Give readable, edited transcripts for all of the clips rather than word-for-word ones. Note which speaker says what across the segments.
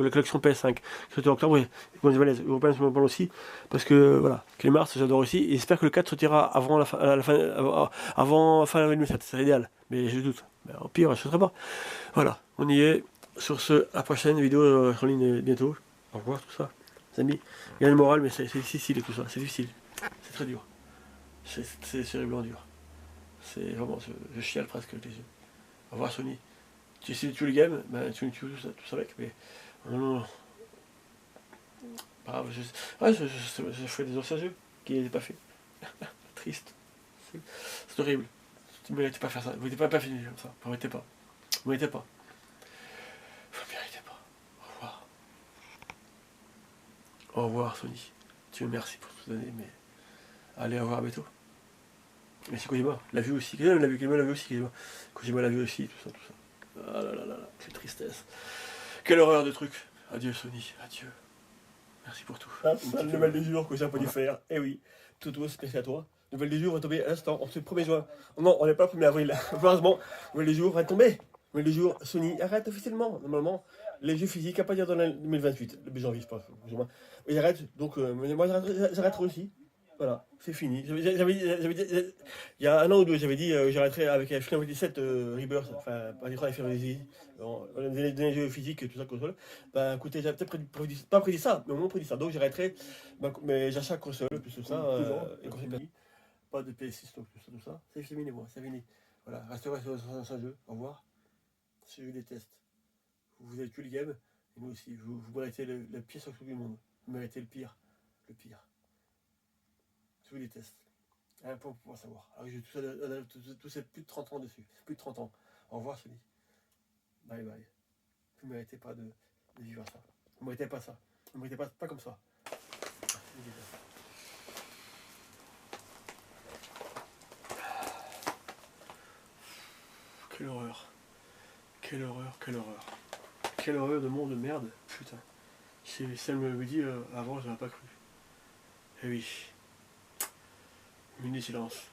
Speaker 1: La collection PS5, sorti en octobre, et les Européens me parlent aussi, parce que voilà, Clémars, j'adore aussi, et j'espère que le 4 sortira avant la fin, avant la fin de 2007, c'est l'idéal, mais je doute. Mais au pire, je ne serai pas. Voilà, on y est. Sur ce, à la prochaine vidéo en ligne bientôt. Au revoir, tout ça. Les amis, il y a le moral, mais c'est difficile et tout ça, c'est difficile. C'est très dur. C'est terriblement dur. C'est vraiment, je chiale presque avec les yeux. Au revoir, Sony. Tu essaies de tuer le game, ben, tu tues tout ça avec, mais non, non, pas grave, je fais des anciens jeux qui n'étaient pas faits. Triste. C'est horrible. Tu ne méritais pas faire ça. Vous n'étiez pas fini comme ça. Vous ne méritez pas. Vous ne méritez pas. Vous ne méritez pas. Au revoir. Au revoir, Sony. Tu me merci pour tout donner, mais allez, au revoir, à bientôt. Merci Kojima. L'a vu aussi. Kojima l'a vu aussi. Kojima l'a vu aussi, tout ça, tout ça. Ah là là là là, quelle tristesse. Quelle horreur de truc. Adieu, Sony. Adieu. Merci pour tout. Ah, le nouvelle des jours que j'ai pas dû faire. Eh oui, tout merci à toi. Nouvelle des jours va tomber à l'instant, on se 1er juin. Non, on n'est pas le 1er avril. Heureusement, nouvelle des jours va tomber. Nouvelle des jours, Sony arrête officiellement. Normalement, les jeux physiques à partir de 2028, le janvier, je pense. Ils arrêtent, donc moi j'arrêterai aussi. Voilà, c'est fini. Il y a un an ou deux, j'avais dit j'arrêterai avec Final Fantasy VII Rebirth, enfin, pas des Final Fantasy, des jeux physiques et tout ça, console. Bah écoutez, j'avais peut-être pas prédit ça, mais au moins prédit ça. Donc j'arrêterai mes achats console, plus tout ça, et console. Pas de PS6, donc tout ça. C'est fini, moi, c'est fini. Voilà, restez sur un jeu. Au revoir. Je déteste. Vous avez tué le game, et moi aussi. Vous méritez le pire sur tout le monde. Vous méritez le pire. Le pire. Je vous déteste. Pour pouvoir savoir. Alors j'ai tout ça plus de 30 ans dessus. Plus de 30 ans. Au revoir, Sony. Bye bye. Vous ne méritez pas de vivre ça. Vous ne méritez pas ça. Vous ne méritez pas comme ça. Quelle horreur. Quelle horreur, quelle horreur. Quelle horreur de monde de merde. Putain. Si elle me dit avant, je n'aurais pas cru. Eh oui. Minute de silence.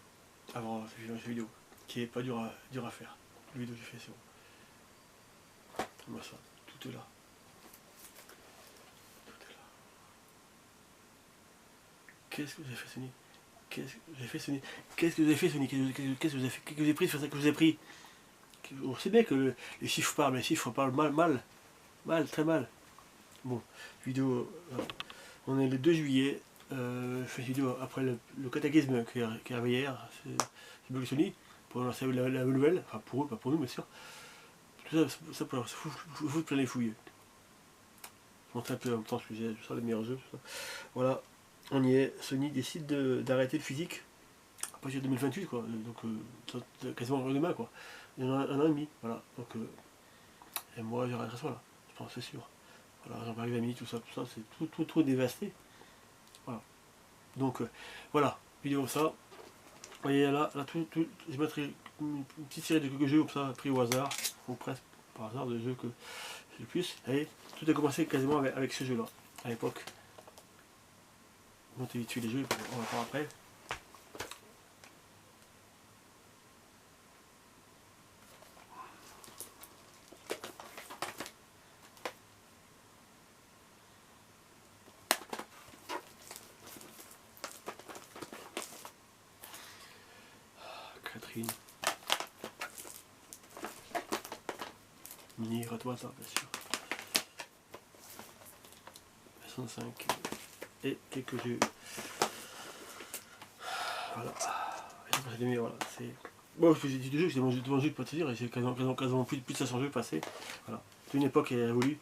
Speaker 1: Avant cette vidéo. Qui est pas dur à faire. La vidéo que j'ai fait, c'est bon. Moi ça. Tout est là. Tout est là. Qu'est-ce que vous avez fait, Sony? Qu'est-ce que vous avez fait, Sony? Qu'est-ce que vous avez fait, Sony? Qu'est-ce que vous avez fait? Qu'est-ce que vous avez pris? C'est ça que vous avez pris? On sait bien que les chiffres parlent, mais les chiffres parlent mal, très mal. Bon, vidéo, on est le 2 juillet, je fais une vidéo après le cataclysme qui est arrivé hier, c'est Blog Sony, pour lancer la nouvelle, enfin pour eux, pas pour nous, bien sûr. Tout ça pour foutre plein les fouilles. Je montre un peu en même temps ce que j'ai, je sors les meilleurs jeux, tout ça. Voilà, on y est. Sony décide d'arrêter le physique à partir de 2028, quoi, donc quasiment demain, quoi. Il y en a un an et demi, voilà. Donc, et moi j'arrêterai ça là, je pense, c'est sûr. Voilà, Jean-Pierre Xamini, tout ça, c'est tout dévasté. Voilà. Donc voilà, vidéo comme ça. Vous voyez là je mettrai une petite série de quelques jeux comme ça, pris au hasard, ou presque par hasard de jeux que j'ai le plus. Et tout a commencé quasiment avec ce jeu-là, à l'époque. Montez vite fait les jeux, on va voir après. Catherine. Mini Ratwata, bien sûr. 65. Et quelques jeux. Voilà. Voilà, c'est. Bon, j'ai dit deux jeux, c'est mon jeu de pas te dire, et j'ai quasiment plus de 500 jeux passés. Voilà. C'est une époque qui a évolué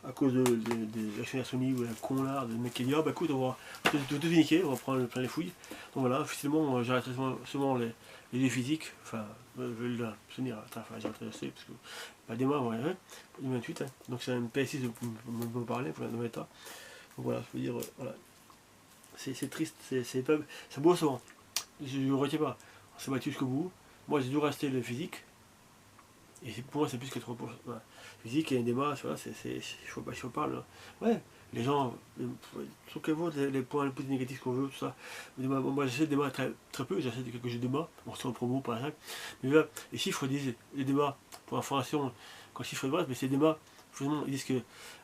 Speaker 1: à cause des actionnaires Sony ou un con là, de mec qui dit ah bah écoute, on va tout niquer, on va prendre plein les fouilles. Donc voilà, officiellement j'arrêterai seulement les jeux physiques, enfin, Sony j'arrêterai assez, parce que pas des mois, ouais, 2028, hein. Donc c'est un PS6 de me parler pour dans l'état. Donc voilà, je veux dire, voilà. C'est triste, c'est beau souvent. Je ne retiens pas. On s'est battu jusqu'au bout. Moi j'ai dû rester le physique. Et pour moi c'est plus que 3%. Voilà. Physique et un débat, voilà, il faut parler. Ouais, les gens, sur quel vote les points les plus négatifs qu'on veut, tout ça. Moi j'essaie de débat très peu, j'essaie de quelques jeux de débat, on se en promo par exemple. Mais là, les chiffres disent, les débats, pour information, quand les chiffres de base, mais c'est des débats Ils disent que.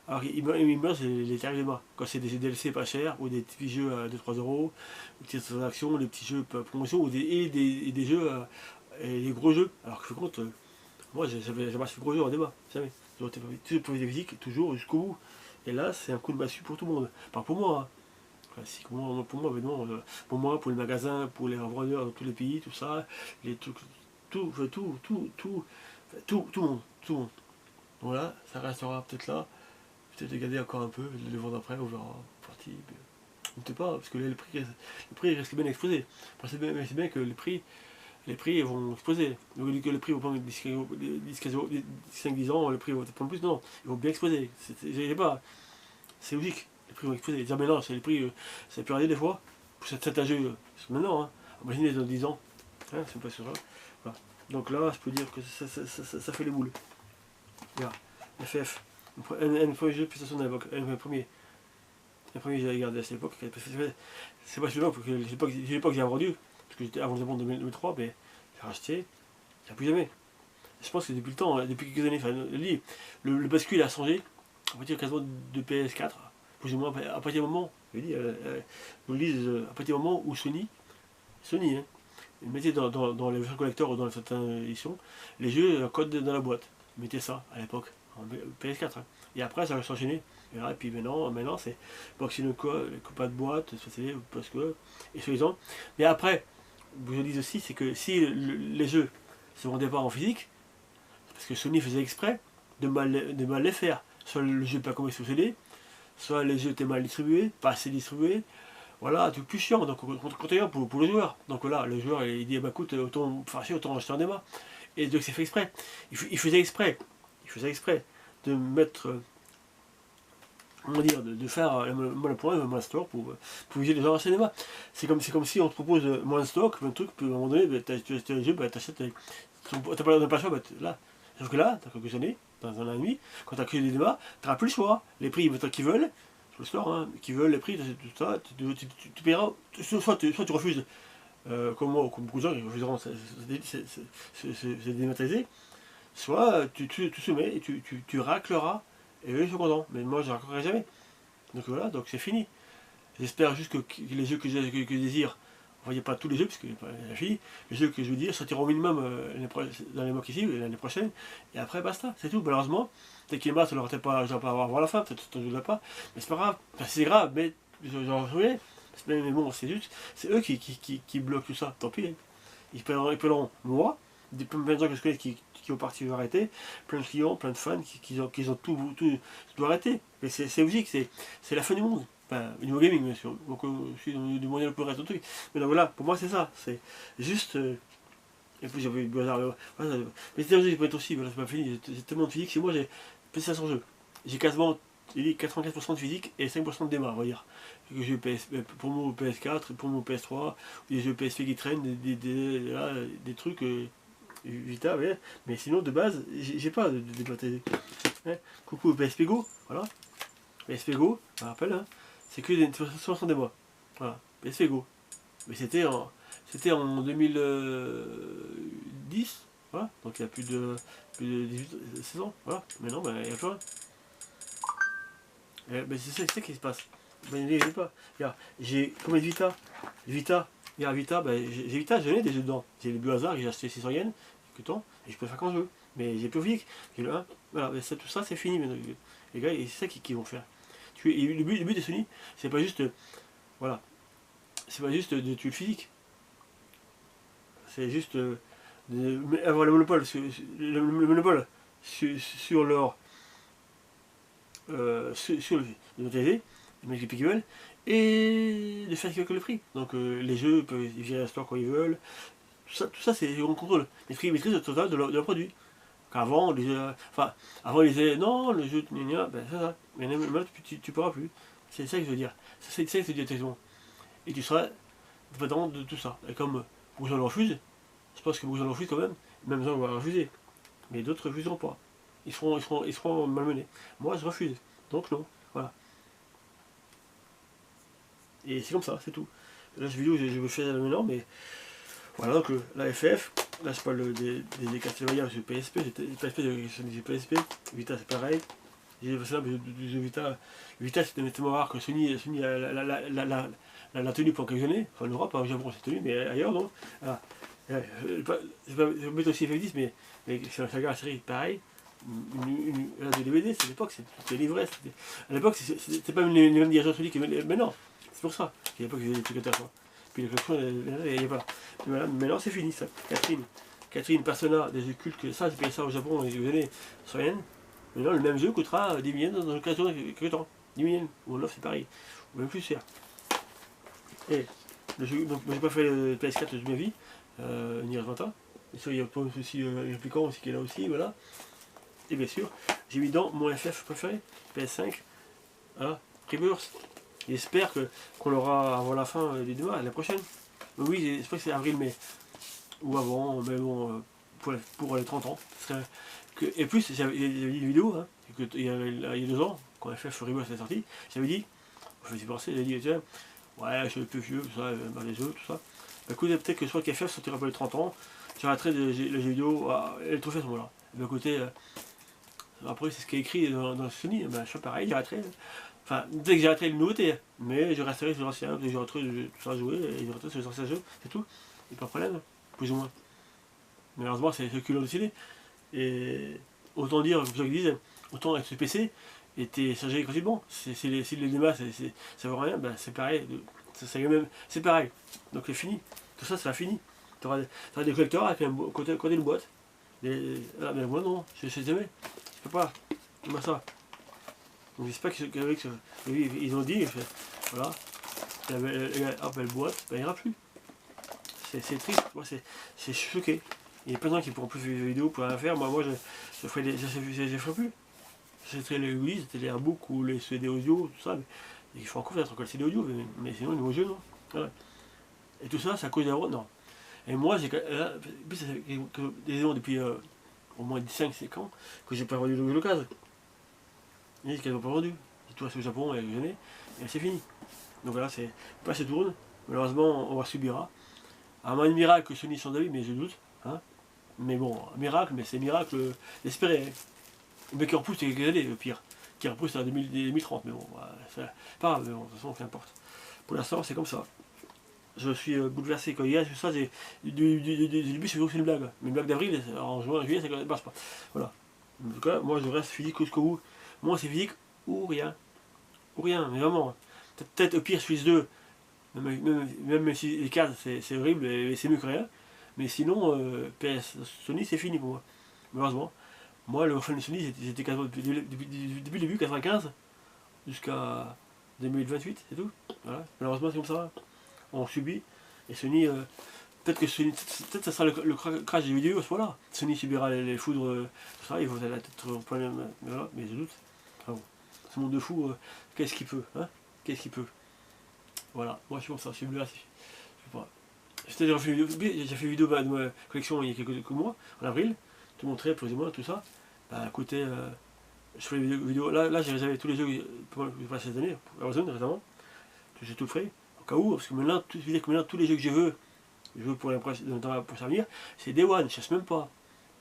Speaker 1: Alors, ils meurent, c'est les tarifs de bas. Quand c'est des DLC pas chers, ou des petits jeux à 2-3 euros, ou des petites transactions, des petits jeux promotion, ou des jeux, et des gros jeux. Alors que je compte, moi, jamais acheté de gros jeux en débat. Jamais. Toujours pour les physiques, toujours jusqu'au bout. Et là, c'est un coup de massue pour tout le monde. Pas pour moi, hein. Enfin, si, pour moi, mais non, pour moi, pour les magasins, pour les revendeurs dans tous les pays, tout ça, les trucs, tout le monde, tout le monde. Voilà, ça restera peut-être là, peut-être regarder encore un peu, le vendre après, on verra, parti. On ne sait pas, parce que là, le prix risque bien d'exploser. C'est bien que les prix vont exploser. Donc, que le prix va prendre 5-10 ans, le prix va prendre plus, non, ils vont bien exploser. C'est logique, les prix vont exploser. Dire, mais non, c'est les prix, ça peut arriver des fois, pour certains jeux, c'est maintenant, hein. Imaginez dans 10 ans, hein, c'est pas sûr ça. Voilà. Donc là, je peux dire que ça fait les boules. Regarde, FF, un premier jeu de prestation de l'époque, le premier que j'avais gardé à cette époque, c'est pas celui-là, parce que l'époque j'ai vendu, parce que j'étais avant le monde 2003, mais j'ai racheté, j'ai plus jamais. Je pense que depuis le temps, depuis quelques années, enfin, le bascule a changé, à partir quasiment de PS4, plus ou moins, à partir du moment, je dis, à partir du moment où Sony, hein, ils mettaient dans les versions collector ou dans certaines éditions, les jeux code dans la boîte. Ils mettaient ça à l'époque, en PS4. Hein. Et après, ça va s'enchaîner. Et puis maintenant c'est boxing le pas de boîte, parce que. Et soi-disant. Mais après, je vous dis aussi, c'est que si les jeux se vendaient pas en physique, parce que Sony faisait exprès de mal les faire. Soit le jeu pas comme CD, soit les jeux étaient mal distribués, pas assez distribués. Voilà, tout plus chiant, donc contraire pour le joueur. Donc là, le joueur il dit bah écoute, autant farcer, autant acheter un débat. Et donc c'est fait exprès. Il faisait exprès de mettre, comment dire, de faire le point de Monster pour viser les gens au cinéma. C'est comme si on te propose moins de stock, un truc, puis à un moment donné, tu achètes un jeu, t'achètes, t'as pas le choix, là. Sauf que là, dans quelques années, dans un an et demi, quand tu as créé des débats, tu n'auras plus le choix. Les prix, qu'ils veulent, sur le store, hein, qui veulent les prix, tout ça, tu paieras, soit tu refuses, comme moi, ou comme beaucoup de gens qui refuseront, c'est dématérialisé, soit tu soumets et tu racleras, et eux ils sont contents. Mais moi je ne raclerai jamais. Donc voilà, donc c'est fini. J'espère juste que les jeux que je désire, on voyait pas tous les jeux, parce que la fille, les jeux que je veux dire sortiront au minimum dans les mois qui suivent, l'année prochaine, et après basta, c'est tout. Malheureusement, dès qu'il est mort, ça n'aurait pas, je vais pas avoir la fin, peut-être que je ne pas, mais c'est pas grave, enfin, c'est grave, mais j'en reviens. Mais bon, c'est juste, c'est eux qui bloquent tout ça, tant pis. Hein. Ils paieront moi, plein de gens que je connais qui ont parti veulent arrêter, plein de clients, plein de fans qui ont tout doivent arrêter. Mais c'est logique, c'est la fin du monde. Enfin, au niveau gaming, bien sûr. Donc, je suis du mondial pour le reste de truc. Mais donc voilà, pour moi, c'est ça. C'est juste. Et puis, j'avais eu le hasard. Mais c'est aussi, voilà, c'est pas fini. J'ai tellement de physique. Chez moi, j'ai PS500 jeux. J'ai quasiment 95% de physique et 5% de démarre, on va dire. Pour mon PS4, pour mon PS3, des jeux PSP qui traînent, des trucs. Vita, ouais. Mais sinon, de base, j'ai pas de dématérialisé. Hein. Coucou PSP Go, voilà. PSP Go, je me rappelle, hein. C'est que des 60 des mois. Voilà, PSP Go. Mais c'était en 2010, voilà. Donc il y a plus de 16 ans, voilà. Mais non, il y a plein. Mais c'est ça qui se passe. Ben, n'hésitez pas. Regarde, j'ai combien de Vita regarde Vita, j'ai Vita, j'en ai des jeux dedans. J'ai le hasard, j'ai acheté 600 yens, quelques temps, et je peux faire quand je veux. Mais j'ai plus physique. J'ai le 1. Voilà, mais tout ça c'est fini maintenant. Les gars, et c'est ça qu'ils vont faire. Le but de Sony, c'est pas juste. Voilà. C'est pas juste de tuer le physique. C'est juste avoir le monopole, le monopole sur leur. Sur le TV, les mecs qui veulent, et de faire calculer le prix. Donc les jeux peuvent virer à store quand ils veulent. Tout ça c'est on contrôle. Les prix maîtrisent total de leur produit. Avant, avant ils disaient non, le jeu, ben c'est ça. Mais maintenant tu pourras plus. C'est ça que je veux dire. C'est ça que je veux dire exactement. Et tu seras dépendant de tout ça. Et comme beaucoup de gens le refusent, je pense que beaucoup de gens le refusent quand même gens vont le refuser. Mais d'autres ne refuseront pas. Ils seront malmenés. Moi je refuse. Donc non. Voilà. Et c'est comme ça, c'est tout. Là cette vidéo je vais faire maintenant, mais voilà, donc la FF, là je parle des Castlevania sur PSP, j'ai PSP, Vita c'est pareil, C'est là, le Vita c'était tellement rare que Sony l'a tenu pendant quelques années. Enfin, en Europe, au Japon, c'est tenu, mais ailleurs, non. Ah, c'est pas mettre aussi FF10, mais c'est un saga, la série, pareil. De DVD, c'est à l'époque, c'était livré. À l'époque, c'était pas les mêmes dirigeants Sony que maintenant. C'est pour ça. À l'époque, il y avait des trucs intéressants. Puis la collection, il n'y a pas. Mais voilà, maintenant, c'est fini, ça. Catherine, Persona, des jeux cultes, que ça, j'ai payé ça au Japon, il y a des années, 100 yens. Maintenant, le même jeu coûtera 10 000 yens dans l'occasion de quelques temps. 10 000 yens. Ou en offre, c'est pareil. Ou même plus cher. Et le jeu, donc, moi, j'ai pas fait le PS4 de ma vie, Nier Automata. Et ça, il y a aussi un répliquant aussi qui est là aussi, voilà. Et bien sûr, j'ai mis dans mon FF préféré, PS5, voilà, Rebirth. J'espère qu'on l'aura avant la fin des débats, l'année prochaine. Oui, j'espère que c'est avril-mai. Ou avant, mais bon, pour les 30 ans. Et plus, j'avais une vidéo, hein, il y a 2 ans, quand FF Rebirth est sorti, j'avais dit, je me suis pensé, j'avais dit, tiens, ouais, je suis un peu vieux, tout ça, les jeux, tout ça. Bah, écoute, peut-être que soit qu'FF sortira pour les 30 ans, j'arrêterai le jeu vidéo, et le trophée à ce moment-là. D'un côté, après, c'est ce qui est écrit dans Sony, ben, je fais pareil, j'arrêterai. Enfin, dès que j'arrêterai les nouveautés, mais je resterai sur l'ancien, dès que j'arrêterai tout ça à jouer, et je resterai sur les anciens jeux, c'est tout. Il n'y a pas de problème, plus ou moins. Mais malheureusement, c'est ceux qui l'ont décidé. Et autant dire, comme ceux qui disent, autant avec ce PC, était chargé gratuitement. Si les débats, ça vaut rien, ben, c'est pareil. C'est pareil. Donc c'est fini. Tout ça, c'est fini. Tu auras des collecteurs avec un côté une boîte. Mais moi non, je sais jamais. Je peux pas. Comment ça? Donc j'espère qu'avec ils ont dit, voilà, hop, elle boîte, ben, il n'y aura plus. C'est triste, moi c'est choqué. Il y a plein de gens qui pourront plus faire des vidéos pour rien faire. Moi je ferai plus. C'était les Wii, c'était les Airbook ou les CD audio, tout ça. Mais il faut encore faire encore le CD audio, mais sinon, niveau jeu, non. Voilà. Et tout ça, c'est à cause des euros, non. Et moi, j'ai depuis au moins 5 ans que j'ai pas vendu l'occasion. Ils disent qu'elles n'ont pas vendu. Et tout reste au Japon et et c'est fini. Donc voilà, c'est pas se tourne. Malheureusement, on va subira. À moins de miracle que Sony sont d'avis, mais je doute. Hein. Mais bon, miracle, mais c'est miracle d'espérer. Hein. Mais qui repousse quelques années, le pire. Qui repousse à 2030, mais bon, c'est pas grave, mais bon, de toute façon, qu'importe. Pour l'instant, c'est comme ça. Je suis bouleversé. Quand il y a ça, du début, c'est une blague. Mais une blague d'avril, en juin, en juillet, ça ne passe pas. Voilà. En tout cas, moi, je reste physique jusqu'au bout. Moi, c'est physique ou rien. Ou rien, mais vraiment. Peut-être au pire, Suisse 2, même si les cartes, c'est horrible et c'est mieux que rien. Mais sinon, PS Sony, c'est fini pour moi. Malheureusement. Moi, le fan de Sony, j'étais depuis le début, 95, jusqu'à 2028, c'est tout. Voilà. Malheureusement, c'est comme ça. On subit. Et Sony, peut-être que ça sera le crash des vidéos à ce moment-là. Sony subira les foudres, tout ça, ils vont être en problème, mais voilà, mais je doute. Enfin bon. Ce monde de fou, qu'est-ce qu'il peut, hein? Qu'est-ce qu'il peut? Voilà, moi je suis comme ça, je suis bleu, je sais pas. J'ai fait une vidéo de ma collection il y a quelques mois, en avril, te montrer plus ou moins tout ça. Bah écoutez, je fais des vidéos, là j'avais tous les jeux pour cette année, pour Amazon récemment, j'ai tout fait, au cas où, parce que maintenant, tous les jeux que je veux pour les prochains avenir, c'est Day One, je cherche même pas.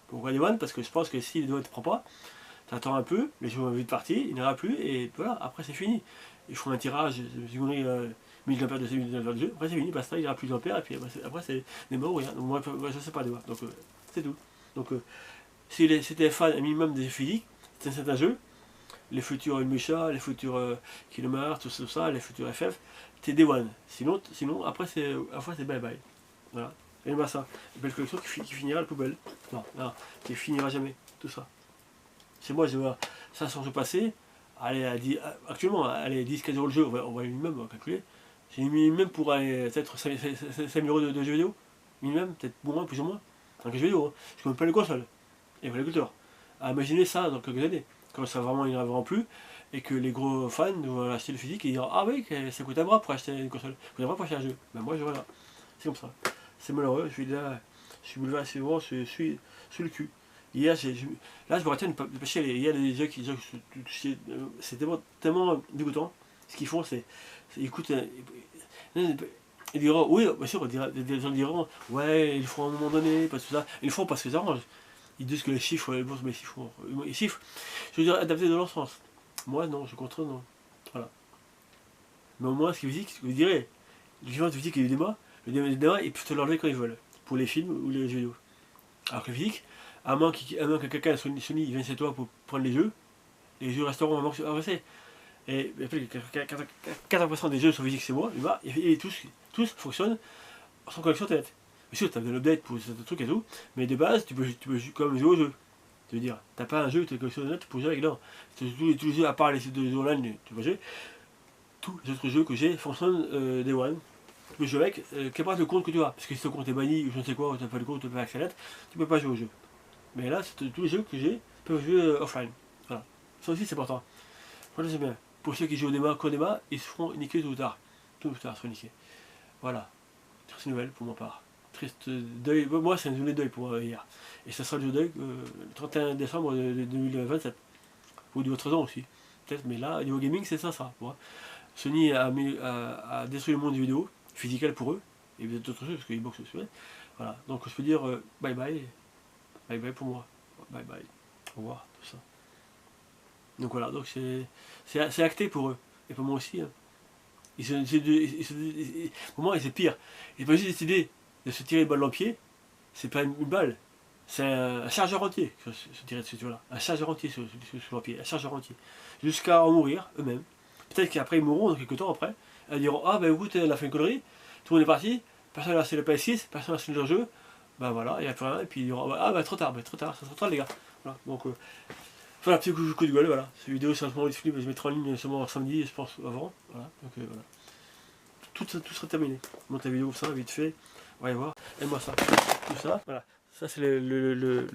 Speaker 1: Pourquoi Day One? Parce que je pense que si les Day One ne te prend pas, t'attends un peu, les jeux vont vite partir, il n'y en aura plus, et voilà, après c'est fini. Ils feront un tirage, j'ai donné 1000 ampères de jeu, après c'est fini, basta, il n'y aura plus d'ampères, et puis après c'est des morts ou rien. Donc moi je sais pas Day One, donc c'est tout. Donc si c'était fan un minimum des jeux physiques, c'est un certain jeu, les futurs Onimusha, les futurs Kingdom tout ça, les futurs FF, c'est Day One. Sinon après c'est bye bye. Voilà. Et bah ça, une belle collection qui finira à la poubelle. Non, qui finira jamais, tout ça. C'est moi, je vois 500 jeux passés, actuellement, allez, 10-15 € le jeu, on va minimum, on va calculer. J'ai mis minimum pour aller peut-être 5 000 € de jeux vidéo, minimum, peut-être moins, plus ou moins, en jeux vidéo, hein. Je connais pas les consoles, et les culteurs. Imaginez ça dans quelques années, quand ça vraiment il n'y en aura plus, et que les gros fans vont acheter le physique et diront ah oui, ça coûte un bras pour acheter une console, ça coûte un bras pour acheter un jeu. Ben moi, voilà, c'est comme ça. C'est malheureux, je suis bouleversé, je suis sous le cul. Hier, là, je me retiens de pêcher. Il y a des jeux c'est tellement dégoûtant. Ce qu'ils font, c'est ils écoutent. Ils diront, oui, bien sûr, des gens diront, ouais, ils le font à un moment donné, parce que ça. Ils le font parce qu'ils arrangent. Ils disent que les chiffres, les chiffres, je veux dire, adaptés dans leur sens. Moi, non, je contre non. Voilà. Mais au moins, ce qui est physique, vous direz, les différences physiques et du débat, le débat, ils peuvent te l'enlever quand ils veulent, pour les films ou les jeux vidéo. Alors que le physique, à moins que quelqu'un, Sony, vienne chez toi pour prendre les jeux resteront avancés. Et après, 80% des jeux sont physiques, c'est moi, et tous fonctionnent sans connexion Internet. Bien sûr, tu as de l'update pour ce truc et tout, mais de base, tu peux quand même jouer au jeu. Tu veux dire, t'as pas un jeu, tu as une connexion Internet pour jouer avec, non. Tous les jeux, à part les sites de jeux online, tu peux jouer. Tous les autres jeux que j'ai fonctionnent Day One. Tu peux jouer avec, qu'importe le compte que tu as. Parce que si ton compte est banni ou je ne sais quoi, ou tu n'as pas le compte, tu n'as pas accès à net, tu peux pas jouer au jeu. Mais là, tous les jeux que j'ai peuvent jouer offline. Voilà. Ça aussi, c'est important. Voilà, c'est bien. Pour ceux qui jouent au débat, qu'au débat, ils se feront niquer tôt ou tard. Tôt ou tard, ils se feront niquer. Voilà. Triste nouvelle pour ma part. Triste deuil. Moi, c'est une journée de deuil pour moi hier. Et ça sera le jour de deuil le 31 décembre de 2027. Ou d'autres ans aussi. Peut-être, mais là, niveau gaming, c'est ça. Bon. Sony a détruit le monde du vidéo, physical pour eux, et peut-être d'autres choses, parce qu'ils boxent aussi. Voilà. Donc je peux dire bye bye. Bye bye pour moi. Bye bye. Au revoir, tout ça. Donc voilà, donc c'est acté pour eux. Et pour moi aussi. Hein. Pour moi, c'est pire. Ils peuvent juste décider de se tirer une balle dans le pied. C'est pas une balle. C'est un chargeur entier se tirer dessus, voilà. Un chargeur entier sur leur pied. Un chargeur entier. Jusqu'à en mourir eux-mêmes. Peut-être qu'après ils mourront, dans quelques temps après. Ils diront ah ben écoute, elle a fait une connerie. Tout le monde est parti. Personne n'a acheté le PS6. Personne n'a acheté leur jeu. Ben voilà, il n'y a plus rien. Et puis ils diront ah ben trop tard, ça sera trop tard les gars. Voilà. Donc voilà, petit coup de gueule, voilà. Cette vidéo c'est en ce moment disponible, je mettrai en ligne seulement samedi, je pense, avant. Voilà. Donc voilà. Tout sera terminé. Monte la vidéo, ça, vite fait. On va y voir. Aime-moi ça. Tout ça. Voilà. Ça, c'est le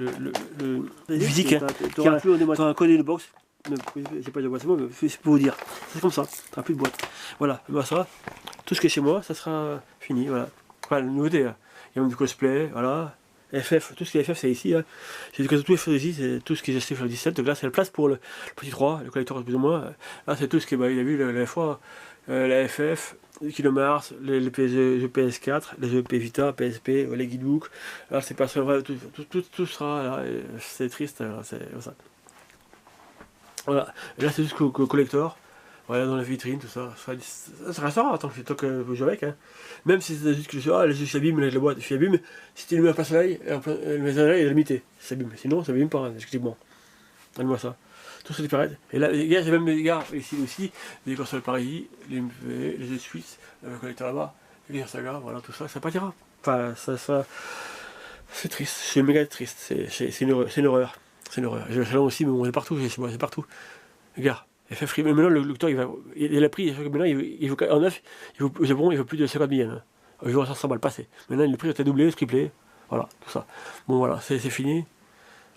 Speaker 1: physique. Tu auras un code de box. J'ai pas de boîte, c'est bon, mais c'est pour vous dire. C'est comme ça. Tu n'auras plus de boîte. Voilà. Aime-moi ça. Tout ce qui est chez moi, ça sera fini. Voilà. Voilà, la nouveauté. Hein. Il y a même du cosplay. Voilà. FF, tout ce qui est FF, c'est ici. Hein. J'ai tout FF ici, c'est tout ce qui est acheté sur le 17. Donc là, c'est la place pour le petit 3, le collecteur plus ou moins. Là, c'est tout ce qui est. Bah, il a vu la fois. La FF, Kingdom Hearts, les jeux PS4, les jeux PS Vita, PSP, les guidebooks. Là, c'est pas vrai, tout sera là. C'est triste, c'est ça. Voilà. Et là, c'est juste collector. Voilà, dans la vitrine, tout ça. Ça restera tant que vous jouez avec. Hein. Même si c'est juste que les jeux s'abîment avec la boîte, il s'abîme. Si tu le mets en plein soleil, le soleil est limité. Ça s'abîme. Sinon, ça s'abîme pas, hein, effectivement. Donne-moi ça. Tout ça disparaît. Et là, les gars, j'ai même des gars ici aussi, les consoles Paris, les MV, les jeux suisses, le collecteur là-bas, les Saga, voilà, tout ça, ça partira. Enfin, ça c'est triste, c'est méga triste, c'est une horreur. C'est une horreur. J'ai le salon aussi, mais bon, c'est partout, c'est partout. Regarde, FF Free, mais maintenant le docteur, il a pris, maintenant, il veut, en neuf, au Japon, il veut plus de 50 millions. Hein. Il veut 500 balles passé. Maintenant, le prix a été doublé, triplé, voilà, tout ça. Bon, voilà, c'est fini.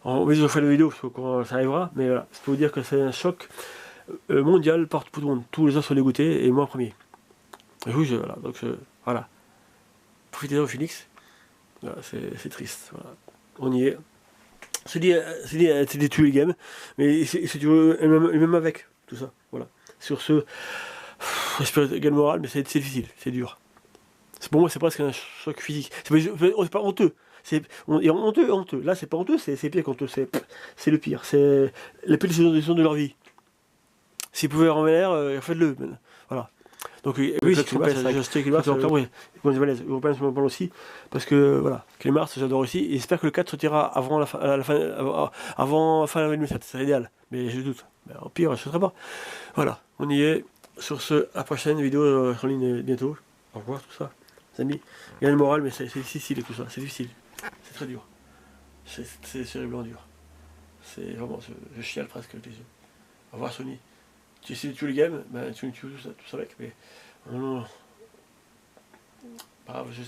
Speaker 1: Je ferai la vidéo quand ça arrivera, mais voilà, c'est pour vous dire que c'est un choc mondial pour tout le monde. Tous les gens sont dégoûtés et moi en premier. Voilà, donc voilà. Profitez-en au Phoenix. Voilà, c'est triste. Voilà. On y est. C'est dit tous les games, mais c'est du même avec tout ça. Voilà. Sur ce, j'espère égal moral, mais c'est difficile, c'est dur. Pour moi, c'est presque un choc physique. C'est pas honteux. C'est honteux. Là, c'est pas honteux, c'est pire qu'honteux. C'est le pire. C'est la pire décision de leur vie. S'ils pouvaient en l'air, faites-le. Voilà. Donc, oui, j'ai acheté Kingdom Hearts en octobre, oui. Européen, je m'en parle aussi. Parce que, voilà, Kingdom Hearts, j'adore aussi. Et j'espère que le 4 sortira avant la fin de l'année 2007. C'est l'idéal. Mais je doute. Mais au pire, je ne serai pas. Voilà, on y est. Sur ce, à la prochaine vidéo en ligne bientôt. Au revoir, tout ça. Les amis, il y a le moral, mais c'est difficile et tout ça. C'est difficile. C'est très dur. C'est terriblement dur. C'est vraiment, je chiale presque avec les yeux. Au revoir Sony. Tu essaies de tuer le game, ben tu tues tout ça avec, mais non. Pas grave, je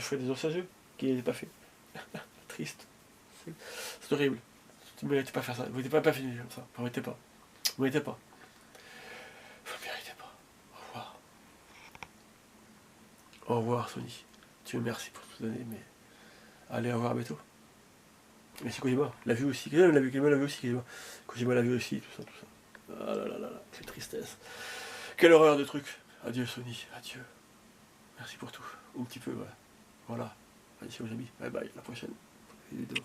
Speaker 1: ferai des autres jeux qui n'étaient pas fait. Triste. C'est horrible. Tu ne méritais pas faire ça. Vous n'étiez pas fini comme ça. Vous ne méritez pas. Vous ne méritez pas. Vous ne méritez pas. Au revoir. Au revoir Sony. Dieu merci pour tout donner, mais allez, au revoir, à bientôt. Mais c'est Kojima, l'a vu aussi. Kojima l'a vu aussi. Kojima l'a vu aussi, tout ça. Ah là là là, quelle tristesse. Quelle horreur de truc. Adieu Sony, adieu. Merci pour tout. Un petit peu, ouais. Voilà. Adieu aux amis. Bye bye, à la prochaine vidéo.